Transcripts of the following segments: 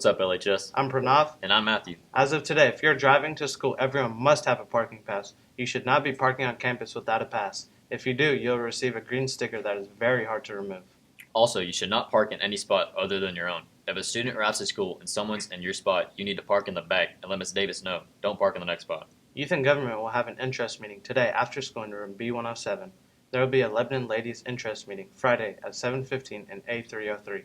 What's up, LHS? I'm Pranav. And I'm Matthew. As of today, if you're driving to school, everyone must have a parking pass. You should not be parking on campus without a pass. If you do, you'll receive a green sticker that is very hard to remove. Also, you should not park in any spot other than your own. If a student arrives at school and someone's in your spot, you need to park in the back and let Ms. Davis know. Don't park in the next spot. Youth and Government will have an interest meeting today after school in room B107. There will be a Lebanon Ladies Interest meeting Friday at 7:15 in A303.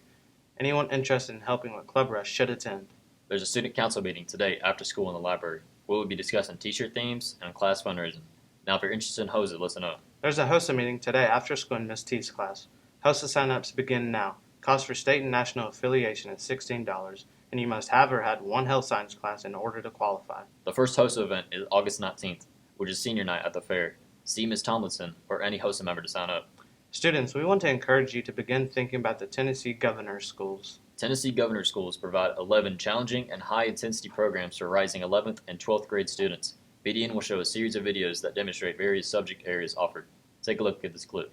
Anyone interested in helping with Club Rush should attend. There's a student council meeting today after school in the library. We will be discussing t-shirt themes and class fundraising. Now, if you're interested in HOSA, listen up. There's a HOSA meeting today after school in Miss T's class. HOSA sign-ups begin now. Cost for state and national affiliation is $16, and you must have or had one health science class in order to qualify. The first HOSA event is August 19th, which is senior night at the fair. See Ms. Tomlinson or any HOSA member to sign up. Students, we want to encourage you to begin thinking about the Tennessee Governor Schools. Tennessee Governor Schools provide 11 challenging and high-intensity programs for rising 11th and 12th grade students. BDN will show a series of videos that demonstrate various subject areas offered. Take a look at this clip.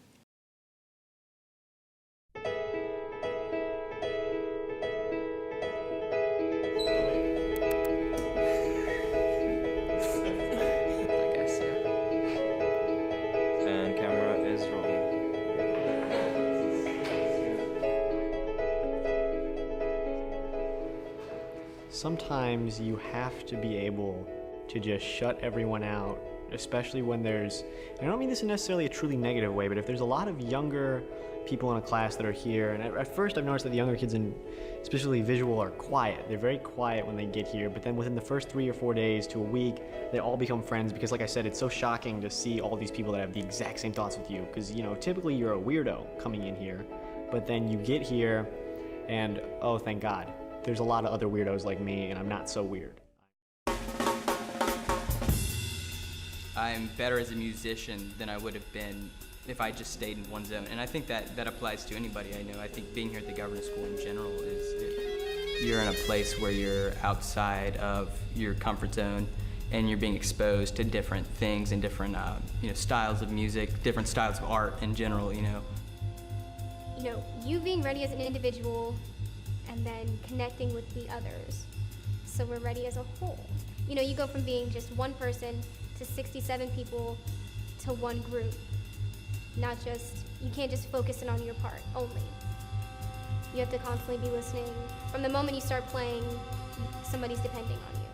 And camera is rolling. Sometimes you have to be able to just shut everyone out, especially when there's, and I don't mean this in necessarily a truly negative way, but if there's a lot of younger people in a class that are here, and at first I've noticed that the younger kids, in especially visual, are quiet. They're very quiet when they get here, but then within the first 3 or 4 days to a week, they all become friends because, like I said, it's so shocking to see all these people that have the exact same thoughts with you, because, you know, typically you're a weirdo coming in here, but then you get here and, oh, thank God, there's a lot of other weirdos like me, and I'm not so weird. I'm better as a musician than I would have been if I just stayed in one zone. And I think that applies to anybody I know. I think being here at the Governor School in general you're in a place where you're outside of your comfort zone and you're being exposed to different things and different styles of music, different styles of art in general, You being ready as an individual and then connecting with the others. So we're ready as a whole. You go from being just one person to 67 people to one group. You can't just focus in on your part only. You have to constantly be listening. From the moment you start playing, somebody's depending on you.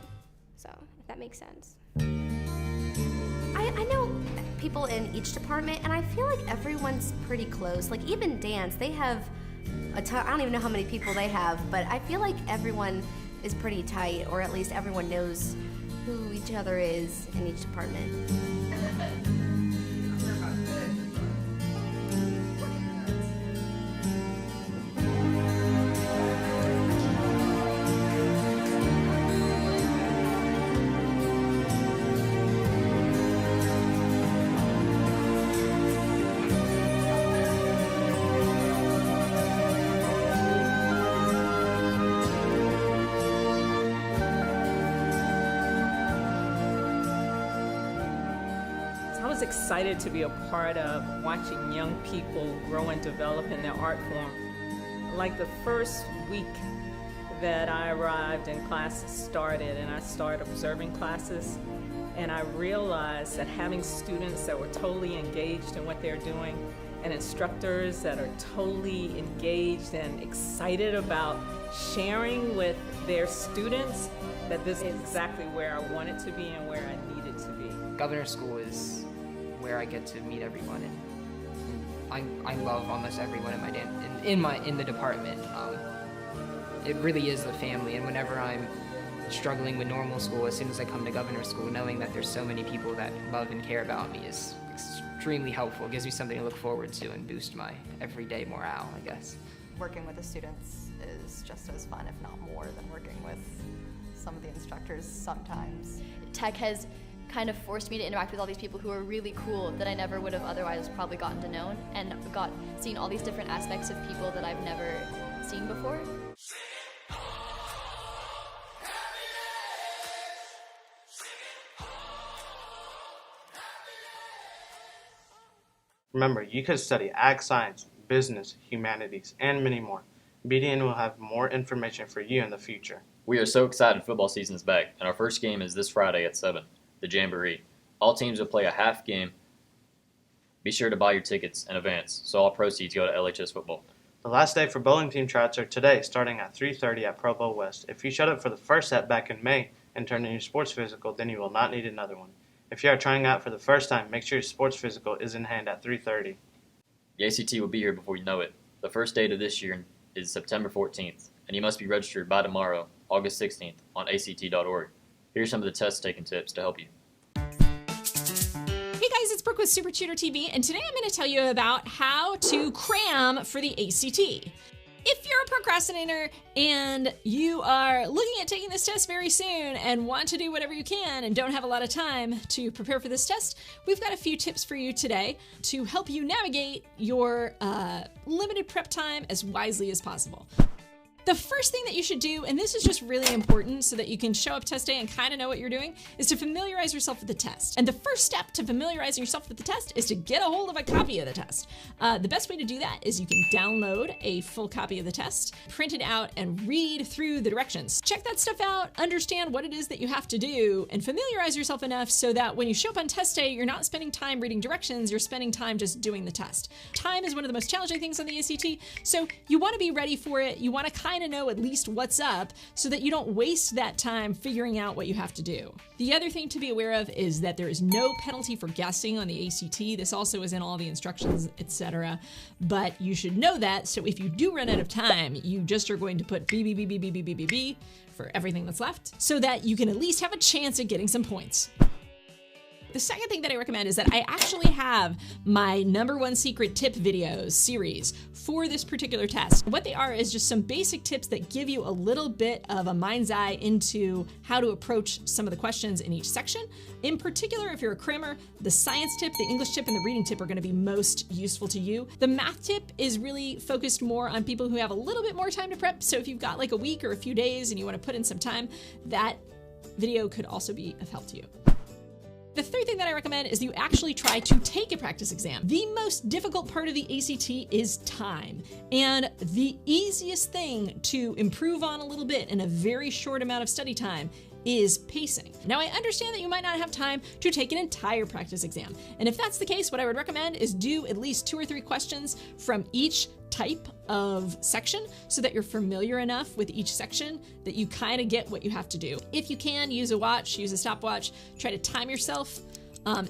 So, if that makes sense. I know people in each department, and I feel like everyone's pretty close. Like, even dance, they have I don't even know how many people they have, but I feel like everyone is pretty tight, or at least everyone knows who each other is in each department. I was excited to be a part of watching young people grow and develop in their art form. Like the first week that I arrived and classes started and I started observing classes, and I realized that having students that were totally engaged in what they're doing and instructors that are totally engaged and excited about sharing with their students, that this is exactly where I wanted to be and where I needed to be. Governor School is where I get to meet everyone, and I love almost everyone in the department. It really is the family, and whenever I'm struggling with normal school, as soon as I come to Governor School, knowing that there's so many people that love and care about me is extremely helpful. It gives me something to look forward to and boost my everyday morale, I guess. Working with the students is just as fun, if not more, than working with some of the instructors sometimes. Tech has kind of forced me to interact with all these people who are really cool that I never would have otherwise probably gotten to know, and seen all these different aspects of people that I've never seen before. Remember, you could study ag science, business, humanities, and many more. BDN will have more information for you in the future. We are so excited football season is back, and our first game is this Friday at 7, the Jamboree. All teams will play a half game. Be sure to buy your tickets in advance, so all proceeds go to LHS football. The last day for bowling team tryouts are today, starting at 3:30 at Pro Bowl West. If you showed up for the first set back in May and turned in your sports physical, then you will not need another one. If you are trying out for the first time, make sure your sports physical is in hand at 3:30. The ACT will be here before you know it. The first date of this year is September 14th, and you must be registered by tomorrow, August 16th, on ACT.org. Here's some of the test-taking tips to help you. Hey guys, it's Brooke with Super Tutor TV, and today I'm going to tell you about how to cram for the ACT. If you're a procrastinator and you are looking at taking this test very soon and want to do whatever you can and don't have a lot of time to prepare for this test, we've got a few tips for you today to help you navigate your limited prep time as wisely as possible. The first thing that you should do, and this is just really important so that you can show up test day and kind of know what you're doing, is to familiarize yourself with the test. And the first step to familiarizing yourself with the test is to get a hold of a copy of the test. The best way to do that is you can download a full copy of the test, print it out, and read through the directions. Check that stuff out, understand what it is that you have to do, and familiarize yourself enough so that when you show up on test day, you're not spending time reading directions, you're spending time just doing the test. Time is one of the most challenging things on the ACT, so you want to be ready for it. You want to kind of know at least what's up so that you don't waste that time figuring out what you have to do. The other thing to be aware of is that there is no penalty for guessing on the ACT. This also is in all the instructions, etc. But you should know that, so if you do run out of time, you just are going to put B, B, B, B, B, B, B, B, B for everything that's left so that you can at least have a chance at getting some points. The second thing that I recommend is that I actually have my #1 secret tip videos series for this particular test. What they are is just some basic tips that give you a little bit of a mind's eye into how to approach some of the questions in each section. In particular, if you're a crammer, the science tip, the English tip, and the reading tip are going to be most useful to you. The math tip is really focused more on people who have a little bit more time to prep. So if you've got like a week or a few days and you want to put in some time, that video could also be of help to you. The third thing that I recommend is you actually try to take a practice exam. The most difficult part of the ACT is time. And the easiest thing to improve on a little bit in a very short amount of study time is pacing. Now, I understand that you might not have time to take an entire practice exam. And if that's the case, what I would recommend is do at least 2 or 3 questions from each type of section so that you're familiar enough with each section that you kind of get what you have to do. If you can, use a watch, use a stopwatch, try to time yourself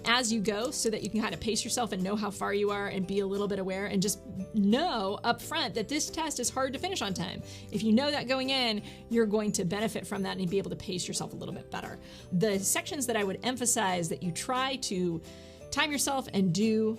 as you go so that you can kind of pace yourself and know how far you are and be a little bit aware, and just know up front that this test is hard to finish on time. If you know that going in, you're going to benefit from that and be able to pace yourself a little bit better. The sections that I would emphasize that you try to time yourself and do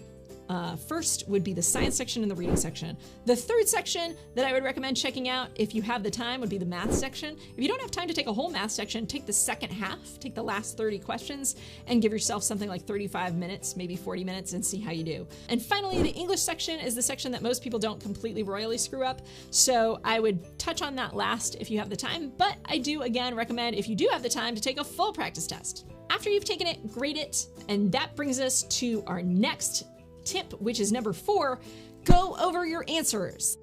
first would be the science section and the reading section. The third section that I would recommend checking out if you have the time would be the math section. If you don't have time to take a whole math section, take the second half, take the last 30 questions and give yourself something like 35 minutes, maybe 40 minutes, and see how you do. And finally, the English section is the section that most people don't completely royally screw up. So I would touch on that last if you have the time, but I do again recommend if you do have the time to take a full practice test. After you've taken it, grade it, and that brings us to our next tip, which is number 4, go over your answers.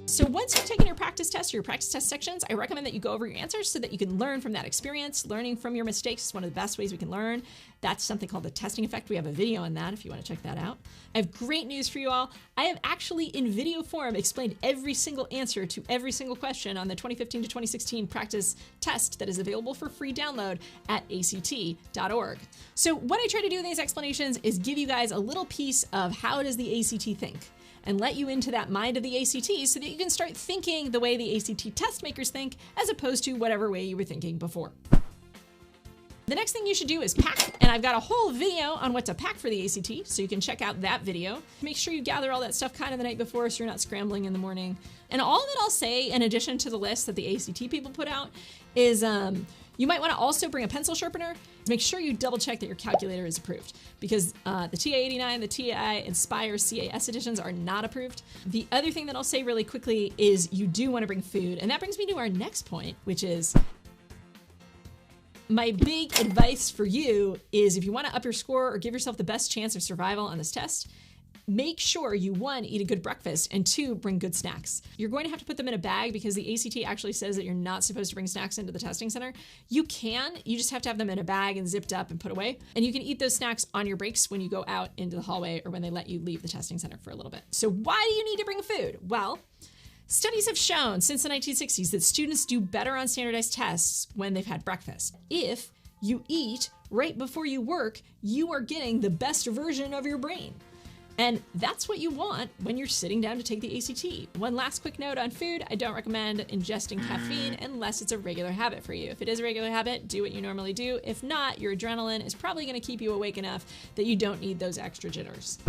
So once you've taken your practice test or your practice test sections, I recommend that you go over your answers so that you can learn from that experience. Learning from your mistakes is one of the best ways we can learn. That's something called the testing effect. We have a video on that if you want to check that out. I have great news for you all. I have actually in video form explained every single answer to every single question on the 2015 to 2016 practice test that is available for free download at ACT.org. So what I try to do in these explanations is give you guys a little piece of how does the ACT think, and let you into that mind of the ACT so that you can start thinking the way the ACT test makers think, as opposed to whatever way you were thinking before. The next thing you should do is pack, and I've got a whole video on what to pack for the ACT, so you can check out that video. Make sure you gather all that stuff kind of the night before so you're not scrambling in the morning. And all that I'll say, in addition to the list that the ACT people put out, is you might want to also bring a pencil sharpener. Make sure you double check that your calculator is approved, because the TA89, the TI Inspire CAS editions are not approved. The other thing that I'll say really quickly is you do want to bring food, and that brings me to our next point, which is my big advice for you is if you want to up your score or give yourself the best chance of survival on this test, make sure you, 1, eat a good breakfast, and 2, bring good snacks. You're going to have to put them in a bag because the ACT actually says that you're not supposed to bring snacks into the testing center. You can, you just have to have them in a bag and zipped up and put away. And you can eat those snacks on your breaks when you go out into the hallway or when they let you leave the testing center for a little bit. So why do you need to bring food? Well, studies have shown since the 1960s that students do better on standardized tests when they've had breakfast. If you eat right before you work, you are getting the best version of your brain. And that's what you want when you're sitting down to take the ACT. One last quick note on food. I don't recommend ingesting caffeine unless it's a regular habit for you. If it is a regular habit, do what you normally do. If not, your adrenaline is probably going to keep you awake enough that you don't need those extra jitters.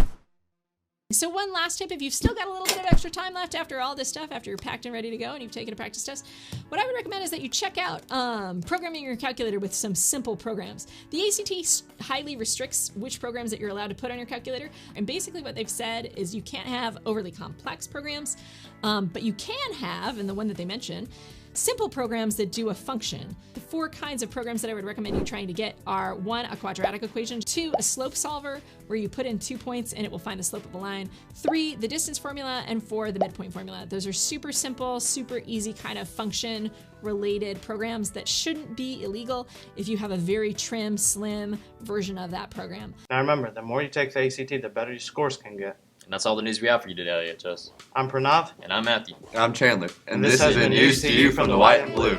So one last tip, if you've still got a little bit of extra time left after all this stuff, after you're packed and ready to go and you've taken a practice test, what I would recommend is that you check out programming your calculator with some simple programs. The ACT highly restricts which programs that you're allowed to put on your calculator, and basically what they've said is you can't have overly complex programs, but you can have, and the one that they mention, simple programs that do a function. The 4 kinds of programs that I would recommend you trying to get are 1, a quadratic equation, 2, a slope solver, where you put in 2 points and it will find the slope of a line, 3, the distance formula, and 4, the midpoint formula. Those are super simple, super easy kind of function related programs that shouldn't be illegal if you have a very trim, slim version of that program. Now remember, the more you take the ACT, the better your scores can get. And that's all the news we have for you today, LHS. I'm Pranav. And I'm Matthew. I'm Chandler. And this has been News to You from the White and Blue.